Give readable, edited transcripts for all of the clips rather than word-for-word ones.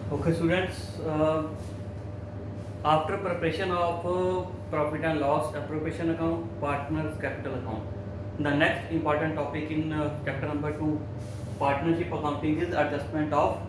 Okay, students, after preparation of profit and loss appropriation account, partners capital account, the next important topic in chapter number 2, partnership accounting is adjustment of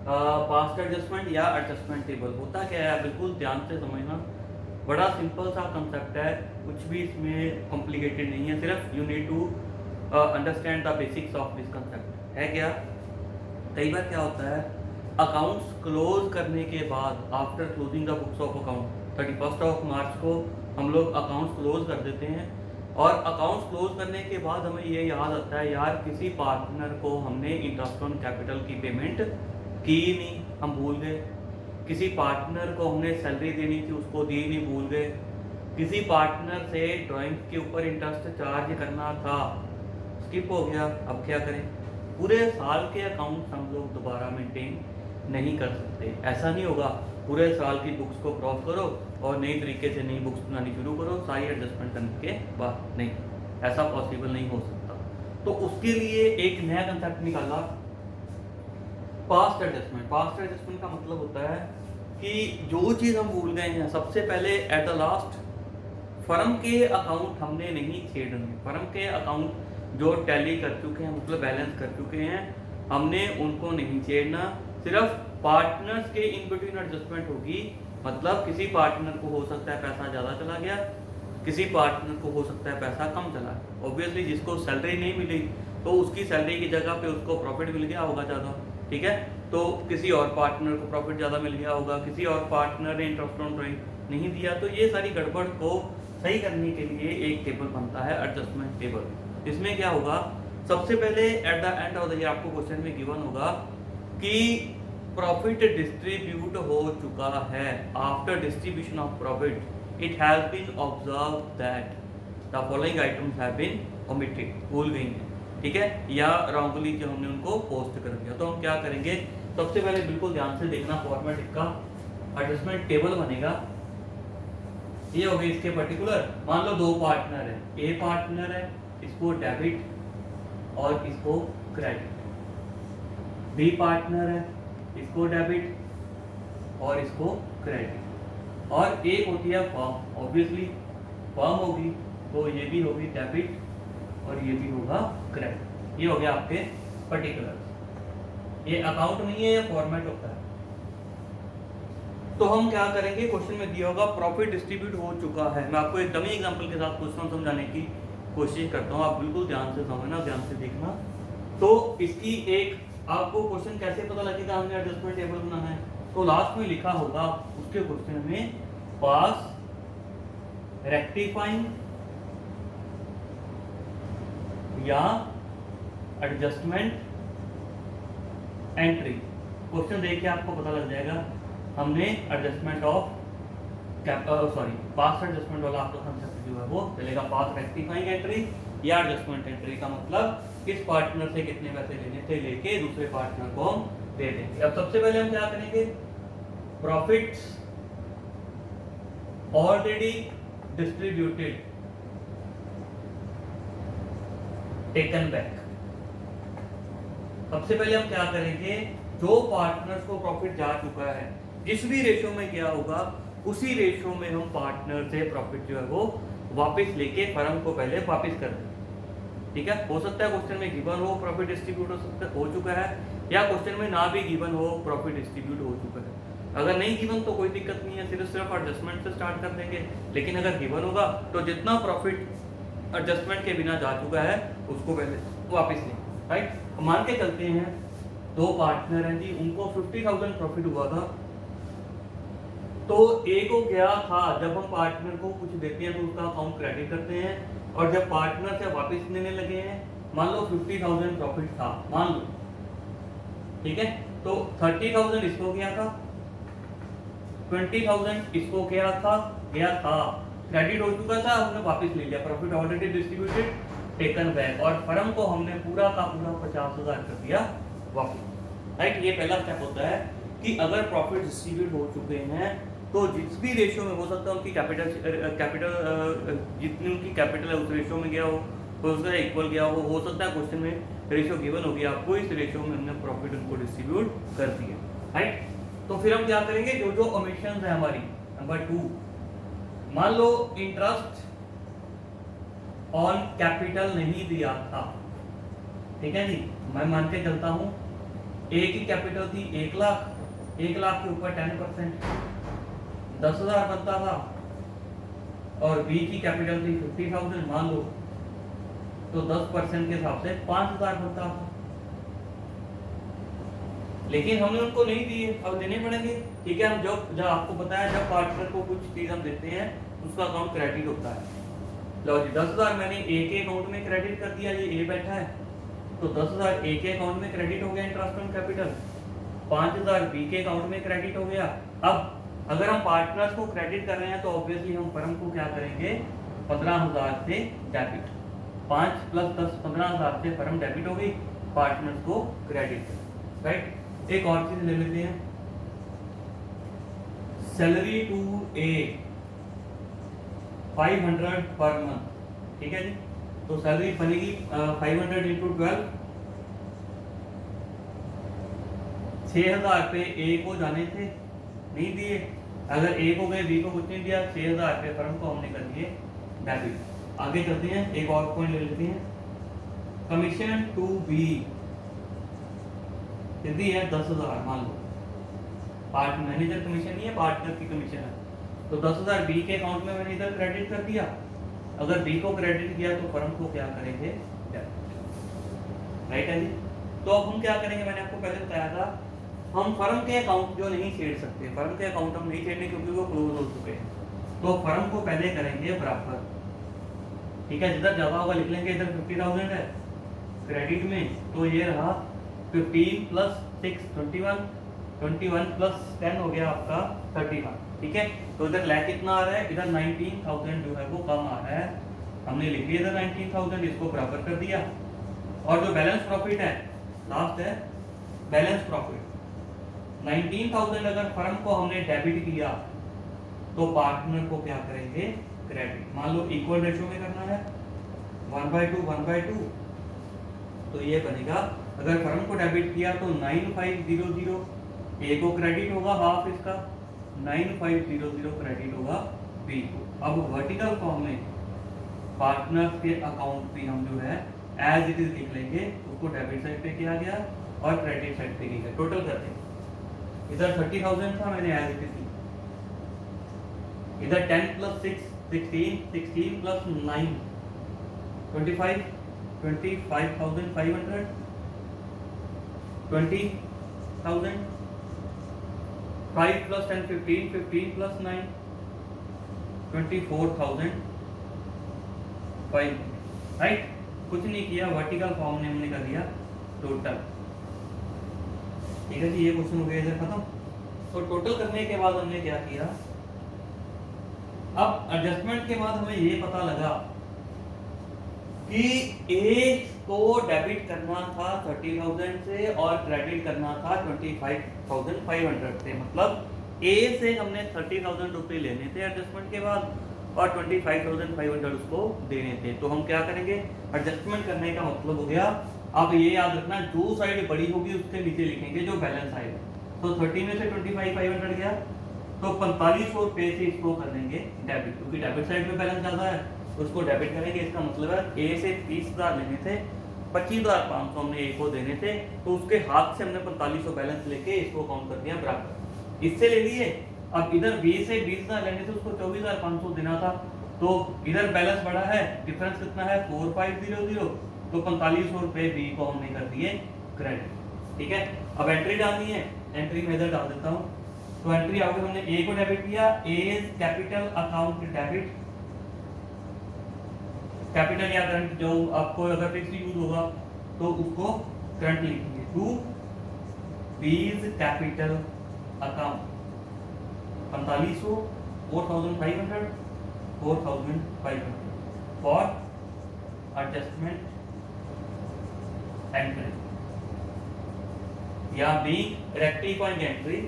past adjustment या adjustment table. होता क्या है, बिल्कुल ध्यान से समझना, बड़ा simple सा कंसेप्ट है, कुछ भी इसमें कॉम्प्लिकेटेड नहीं है, सिर्फ you need to understand the basics of this concept. है क्या, कई बार क्या होता है, अकाउंट्स क्लोज करने के बाद, after closing the books of account 31 मार्च को हम लोग अकाउंट्स क्लोज कर देते हैं, और अकाउंट्स क्लोज करने के बाद हमें ये याद आता है, यार किसी पार्टनर को हमने इंटरेस्ट ऑन कैपिटल की पेमेंट की नहीं, हम भूल गए। किसी पार्टनर को हमने सैलरी देनी थी, उसको दी नहीं, भूल गए। किसी पार्टनर से ड्राइंग के ऊपर इंटरेस्ट चार्ज करना था, स्किप हो गया। अब क्या करें, पूरे साल के अकाउंट्स हम लोग दोबारा मेंटेन नहीं कर सकते। ऐसा नहीं होगा पूरे साल की बुक्स को क्रॉस करो और नई तरीके से नई बुक्स बनानी शुरू करो सारी एडजस्टमेंट करने के बाद, नहीं, ऐसा पॉसिबल नहीं हो सकता। तो उसके लिए एक नया कंसेप्ट निकाला, पास्ट एडजस्टमेंट। पास्ट एडजस्टमेंट का मतलब होता है कि जो चीज़ हम भूल गए हैं, सबसे पहले एट द लास्ट फर्म के अकाउंट हमने नहीं छेड़ने। फर्म के अकाउंट जो टैली कर चुके हैं, मतलब बैलेंस कर चुके हैं, हमने उनको नहीं छेड़ना। सिर्फ पार्टनर्स के इन बिटवीन एडजस्टमेंट होगी। मतलब किसी पार्टनर को हो सकता है पैसा ज़्यादा चला गया, किसी पार्टनर को हो सकता है पैसा कम चला। ऑब्वियसली जिसको सैलरी नहीं मिली तो उसकी सैलरी की जगह पे उसको प्रॉफिट मिल गया होगा ज़्यादा, ठीक है। तो किसी और पार्टनर को प्रॉफिट ज़्यादा मिल गया होगा, किसी और पार्टनर ने इंटरेस्ट ऑन ड्राइंग नहीं दिया। तो ये सारी गड़बड़ को सही करने के लिए एक टेबल बनता है, एडजस्टमेंट टेबल। इसमें क्या होगा, सबसे पहले at the end of the year आपको क्वेश्चन में गिवन होगा कि प्रॉफिट डिस्ट्रीब्यूट हो चुका है। After distribution of profit it has been observe that the following items have been omitted, भूल गई हैं, ठीक है, या रॉन्गली जो हमने उनको पोस्ट कर दिया। तो हम क्या करेंगे, सबसे पहले बिल्कुल ध्यान से देखना, फॉर्मेट इसका एडजस्टमेंट टेबल बनेगा। ये हो गई इसके पर्टिकुलर, मान लो दो पार्टनर है, ए पार्टनर है, इसको डेबिट और इसको क्रेडिट। बी पार्टनर है, इसको डेबिट और इसको क्रेडिट। और एक होती है फर्म, ऑब्वियसली फर्म होगी तो ये भी होगी डेबिट और ये भी होगा क्रेडिट। ये हो गया आपके पर्टिकुलर। ये अकाउंट नहीं है, ये फॉर्मेट होता है। तो हम क्या करेंगे, क्वेश्चन में दिया होगा प्रॉफिट डिस्ट्रीब्यूट हो चुका है। मैं आपको एक डमी एग्जांपल के साथ क्वेश्चन समझाने की कोशिश करता हूँ, आप बिल्कुल ध्यान से समझना, ध्यान से देखना। तो इसकी एक आपको क्वेश्चन कैसे पता लगेगा हमने एडजस्टमेंट टेबल बनाना है, तो लास्ट में लिखा होगा उसके क्वेश्चन में पास रेक्टिफाइंग या एडजस्टमेंट एंट्री। क्वेश्चन देख के आपको पता लग जाएगा हमने एडजस्टमेंट ऑफ पास्ट एडजस्टमेंट वाला आपका कंसेप्ट जो है वो चलेगा। पास्ट रेक्टिफाइंग एंट्री या एडजस्टमेंट एंट्री का मतलब किस पार्टनर से कितने पैसे लेने थे, लेके दूसरे पार्टनर को हम दे देंगे। अब सबसे पहले हम क्या करेंगे, profits already distributed taken back. सबसे पहले हम क्या करेंगे, जो पार्टनर्स को प्रॉफिट जा चुका है, जिस भी रेशो में गया होगा उसी रेशो में हम पार्टनर से प्रॉफिट जो है वो वापस लेके फर्म को पहले वापस कर दें, ठीक है। हो सकता है क्वेश्चन में गिवन हो प्रॉफिट डिस्ट्रीब्यूट हो चुका है, या क्वेश्चन में ना भी गिवन हो प्रॉफिट डिस्ट्रीब्यूट हो चुका है। अगर नहीं गिवन तो कोई दिक्कत नहीं है, सिर्फ एडजस्टमेंट से स्टार्ट कर देंगे। लेकिन अगर गिवन होगा तो जितना प्रॉफिट एडजस्टमेंट के बिना जा चुका है उसको पहले वापस लें, राइट। मान के चलते हैं दो पार्टनर हैं जी, उनको 50,000 प्रॉफिट हुआ था। तो ए को क्या था, जब हम पार्टनर को कुछ देते हैं तो उसका अकाउंट क्रेडिट करते हैं, और जब पार्टनर से वापस लेने लगे हैं, मान लो 50,000 प्रॉफिट था, मान लो, ठीक है, तो 30,000 इसको गया था, 20,000 इसको गया था, क्रेडिट हो चुका था, हमने वापस ले लिया, profit already distributed taken back, और फर्म को हमने पूरा का पूरा 50,000 कर दिया वापस, राइट। ये पहला स्टेप होता है कि अगर प्रॉफिट डिस्ट्रीब्यूट हो चुके हैं तो जिस भी रेशियो में हो सकता है उनकी कैपिटल जितनी उनकी कैपिटल है उस रेशियो में गया हो उसका इक्वल गया हो सकता है क्वेश्चन में रेशियो गिवन होगी आपको, इस रेशियो में हमने प्रॉफिट उनको डिस्ट्रीब्यूट कर दिया, राइट। तो फिर हम क्या करेंगे, जो जो ओमिशन है हमारी, नंबर 2, मान लो इंटरेस्ट ऑन कैपिटल नहीं दिया था, ठीक है जी, मैं मान के चलता हूं ए की कैपिटल थी 1 लाख, 1 लाख के ऊपर 10% 10,000 बनता था, और बी की कैपिटल थी 50,000 मान लो, तो 10% के हिसाब से 5,000 बनता था, लेकिन हमने उनको नहीं दिए, अब देने पड़ेंगे, ठीक है। हम जब आपको बताया, जब पार्टनर को कुछ चीज हम देते हैं उसका अकाउंट क्रेडिट होता है। लो जी, 10,000 मैंने ए के अकाउंट में क्रेडिट कर दिया, ये ए बैठा है, तो 10,000 ए के अकाउंट में क्रेडिट हो गया इंटरेस्ट ऑन कैपिटल, 5,000 बी के अकाउंट में क्रेडिट हो गया। अब अगर हम पार्टनर्स को क्रेडिट कर रहे हैं तो ऑब्वियसली हम फर्म को क्या करेंगे, 15,000 से डेबिट, 5 + 10 15,000 से फर्म डेबिट हो गई, पार्टनर्स को क्रेडिट, राइट। एक और चीज ले लेते हैं, salary to A 500 per month, ठीक है जी, तो सैलरी बनेगी 500 × 12, 6,000 रुपये ए को जाने थे, नहीं दिए, अगर ए को गए, बी को कुछ नहीं दिया, 6,000 रुपये फर्म को हमने कर दिए डेबिट। आगे चलते हैं, एक और पॉइंट ले लेते हैं, कमीशन टू बी यदि है 10,000, मान लो पार्ट मैनेजर कमीशन नहीं है, पार्टनर की कमीशन है, तो 10,000 बी के अकाउंट में मैंने इधर क्रेडिट कर दिया, अगर बी को क्रेडिट किया तो फर्म को क्या करेंगे, राइट है जी। तो अब हम क्या करेंगे, मैंने आपको पहले बताया था, हम फर्म के अकाउंट जो नहीं छेड़ सकते, फर्म के अकाउंट हम नहीं छेड़ने क्योंकि वो क्लोज हो चुके हैं, तो फर्म को पहले करेंगे बराबर, ठीक है, जिधर ज्यादा होगा लिख लेंगे, इधर 50,000 है क्रेडिट में, तो ये रहा 15 + 6 21, 21 + 10 हो गया आपका 31, ठीक है। तो इधर लैक कितना आ रहा है, इधर 19,000 जो है वो कम आ रहा है, हमने लिख लिया इधर 19,000, इसको बराबर कर दिया, और जो बैलेंस प्रॉफिट है लास्ट है बैलेंस प्रॉफिट, 19,000 अगर फर्म को हमने डेबिट किया तो पार्टनर को क्या करेंगे, क्रेडिट। मान लो इक्वल रेशियो में करना है, 1/2 1/2, तो ये बनेगा, अगर फर्म को डेबिट किया तो 9500, ए को क्रेडिट होगा हाफ इसका, 9500 क्रेडिट होगा बी को। अब वर्टिकल फॉर्म में पार्टनर्स के अकाउंट भी हम जो है एज इट इज लिख लेंगे, उसको डेबिट साइड पे किया गया और क्रेडिट साइड पे किया गया, टोटल करते हैं, इधर 30,000 था, मैंने एज इट इज, इधर 10 + 6 16, 16 + 9 25, 25,500, 20,000, 5 + 10 15, 15 + 9 24,500, राइट। कुछ नहीं किया, वर्टिकल फॉर्म ने हमने कर दिया टोटल, ठीक है जी, ये क्वेश्चन हो गया इधर खत्म। तो टोटल करने के बाद हमने क्या किया, अब एडजस्टमेंट के बाद हमें ये पता लगा कि ए को डेबिट करना था 30,000 से और क्रेडिट करना था 25,500 से, मतलब ए से हमने 30,000 रुपये लेने थे एडजस्टमेंट के बाद और 25,500 उसको देने थे। तो हम क्या करेंगे, एडजस्टमेंट करने का मतलब हो गया, अब ये याद रखना, जो साइड बड़ी होगी उसके नीचे लिखेंगे जो बैलेंस आएगा, तो 30 में से 25,500 गया, तो 4,500 रुपये से इसको कर देंगे डेबिट, क्योंकि डेबिट साइड पे बैलेंस ज़्यादा है, उसको डेबिट करेंगे। इसका मतलब है ए से 30,000 लेने थे, 25,500 हमने ए को देने थे, तो उसके हाथ से हमने 4,500 बैलेंस लेके इसको काउंट कर दिया बराबर, इससे ले लिए। अब इधर बी से 20,000 लेने थे, उसको 24,500 देना था, तो इधर बैलेंस बड़ा है, डिफरेंस कितना है 4,500, तो 4,500 रुपये बी को हमने कर दिए क्रेडिट, ठीक है। अब एंट्री डालनी है, एंट्री में इधर डाल देता हूँ, तो एंट्री आओगे, हमने ए को डेबिट किया, ए कैपिटल अकाउंट डेबिट, कैपिटल या करंट जो आपको अगर फिक्स यूज होगा तो उसको करंट लिखेंगे, to B's capital account 4,500, 4,500, 4,500 for adjustment entry या बी रेक्टिफाइंग एंट्री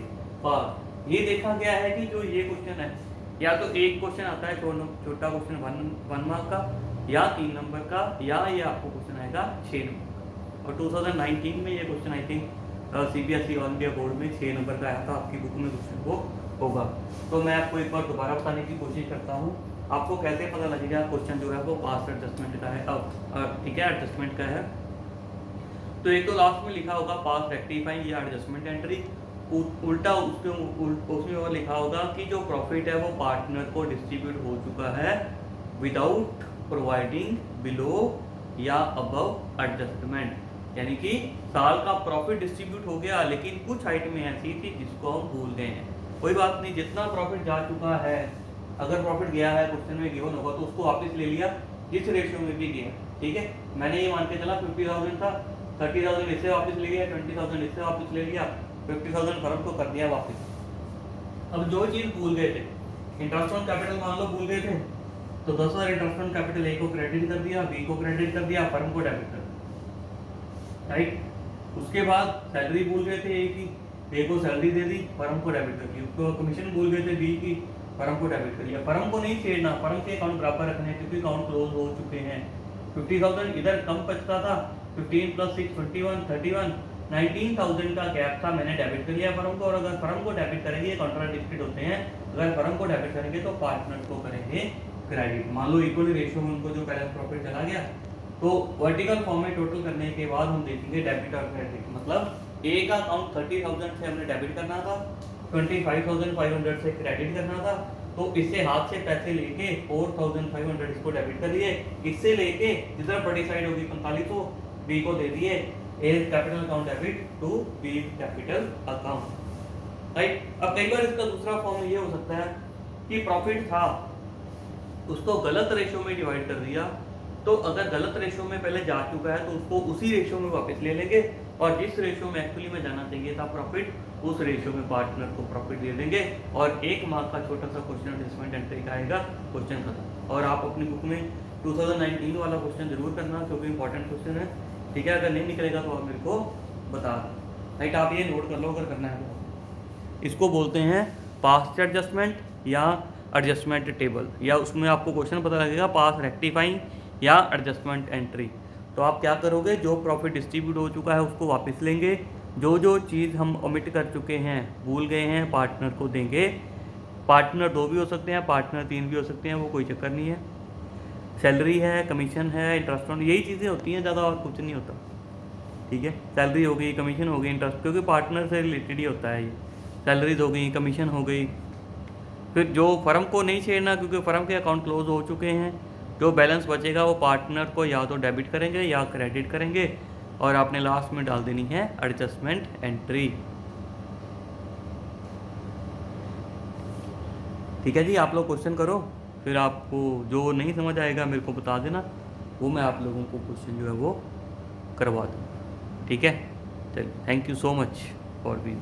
पर। ये देखा गया है कि जो ये क्वेश्चन है, या तो एक क्वेश्चन आता है छोटा क्वेश्चन 1 मार्क का, या 3 नंबर का, या ये आपको क्वेश्चन आएगा 6 नंबर का, और 2019 में ये question I think CBSE all India board में 6 नंबर का आया था, आपकी बुक में क्वेश्चन वो होगा। तो मैं आपको एक बार दोबारा बताने की कोशिश करता हूँ, आपको कैसे पता लगेगा क्वेश्चन जो है वो पास्ट एडजस्टमेंट का है, ठीक है, एडजस्टमेंट का है। तो एक तो लास्ट में लिखा होगा पास्ट रेक्टिफाइंग या एडजस्टमेंट एंट्री, उल्टा उसमें और लिखा होगा कि जो प्रॉफिट है वो पार्टनर को डिस्ट्रीब्यूट हो चुका है विदाउट प्रोवाइडिंग बिलो या अबव एडजस्टमेंट, यानी कि साल का प्रॉफिट डिस्ट्रीब्यूट हो गया लेकिन कुछ आइटमें ऐसी थी जिसको हम भूल गए हैं। कोई बात नहीं, जितना प्रॉफिट जा चुका है, अगर प्रॉफिट गया है क्वेश्चन में गिवन होगा तो उसको वापस ले लिया जिस रेशियो में भी गया, ठीक है। मैंने ये मान के चला 50,000 था, 30,000 इससे वापस ले लिया, 20,000 इससे वापस ले लिया, 50,000 फर्म को कर दिया वापस। अब जो चीज़ भूल गए थे, इंटरेस्ट ऑन कैपिटल मान लो भूल गए थे, तो 10,000 इंटरेस्ट ऑन कैपिटल ए को क्रेडिट कर दिया, बी को क्रेडिट कर दिया, फर्म को डेबिट कर दिया, राइट। उसके बाद सैलरी भूल गए थे ए की, ए को सैलरी दे दी, फर्म को डेबिट कर दिया। उसको कमीशन भूल गए थे बी की, फर्म को डेबिट कर दिया। फर्म को नहीं छेड़ना, फर्म के अकाउंट बराबर रखने हैं क्योंकि अकाउंट क्लोज हो चुके हैं। 50,000 इधर कम बचता था, 15 + 6 21 31, 19,000 का गैप था, मैंने डेबिट कर लिया फर्म को। और अगर फर्म को डेबिट करेंगे, कॉन्ट्राडिक्टेड होते हैं, अगर फर्म को डेबिट करेंगे तो पार्टनर को करेंगे क्रेडिट। मान लो इक्वल रेशियो में उनको जो बैलेंस प्रॉफिट चला गया, तो वर्टिकल फॉर्म में टोटल करने के बाद हम देखेंगे डेबिट और क्रेडिट। मतलब ए का अकाउंट 30,000 से हमने डेबिट करना था, 25,500 से क्रेडिट करना था, तो इससे हाथ से पैसे लेके 4,500 इसको डेबिट कर दिए, इससे लेके जिधर बड़ी साइड होगी 4500 बी को दे दिए, A capital account debit to B capital account, right. अब कई बार इसका दूसरा फॉर्म ये हो सकता है कि प्रॉफिट था उसको गलत रेशियो में डिवाइड कर दिया, तो अगर गलत रेशियो में पहले जा चुका है तो उसको उसी रेशियो में वापस ले लेंगे, और जिस रेशियो में एक्चुअली में जाना चाहिए था प्रॉफिट, उस रेशियो में पार्टनर को प्रॉफिट दे देंगे, और 1 मार्क का छोटा सा क्वेश्चन एडजस्टमेंट एंट्री का आएगा, क्वेश्चन खत्म। और आप अपनी बुक में 2019 वाला क्वेश्चन जरूर करना क्योंकि इंपॉर्टेंट क्वेश्चन है, ठीक है। अगर नहीं निकलेगा तो आप मेरे को बता दें, राइट। आप ये नोट कर लो अगर करना है तो। इसको बोलते हैं पास्ट एडजस्टमेंट या एडजस्टमेंट टेबल, या उसमें आपको क्वेश्चन पता लगेगा पास्ट रेक्टिफाइंग या एडजस्टमेंट एंट्री। तो आप क्या करोगे, जो प्रॉफिट डिस्ट्रीब्यूट हो चुका है उसको वापस लेंगे, जो चीज़ हम ओमिट कर चुके हैं, भूल गए हैं, पार्टनर को देंगे। पार्टनर 2 भी हो सकते हैं, पार्टनर 3 भी हो सकते हैं, वो कोई चक्कर नहीं है। सैलरी है, कमीशन है, इंटरेस्ट ऑन, यही चीज़ें होती हैं, ज़्यादा और कुछ नहीं होता, ठीक है। सैलरी हो गई, कमीशन हो गई, इंटरेस्ट, क्योंकि पार्टनर से रिलेटेड ही होता है ये। सैलरीज हो गई, कमीशन हो गई। फिर जो फर्म को नहीं छेड़ना क्योंकि फर्म के अकाउंट क्लोज हो चुके हैं, जो बैलेंस बचेगा वो पार्टनर को या तो डेबिट करेंगे या क्रेडिट करेंगे, और आपने लास्ट में डाल देनी है एडजस्टमेंट एंट्री, ठीक है जी। आप लोग क्वेश्चन करो, फिर आपको जो नहीं समझ आएगा मेरे को बता देना, वो मैं आप लोगों को क्वेश्चन जो है वो करवा दूँ, ठीक है। चलिए, thank you so much for being.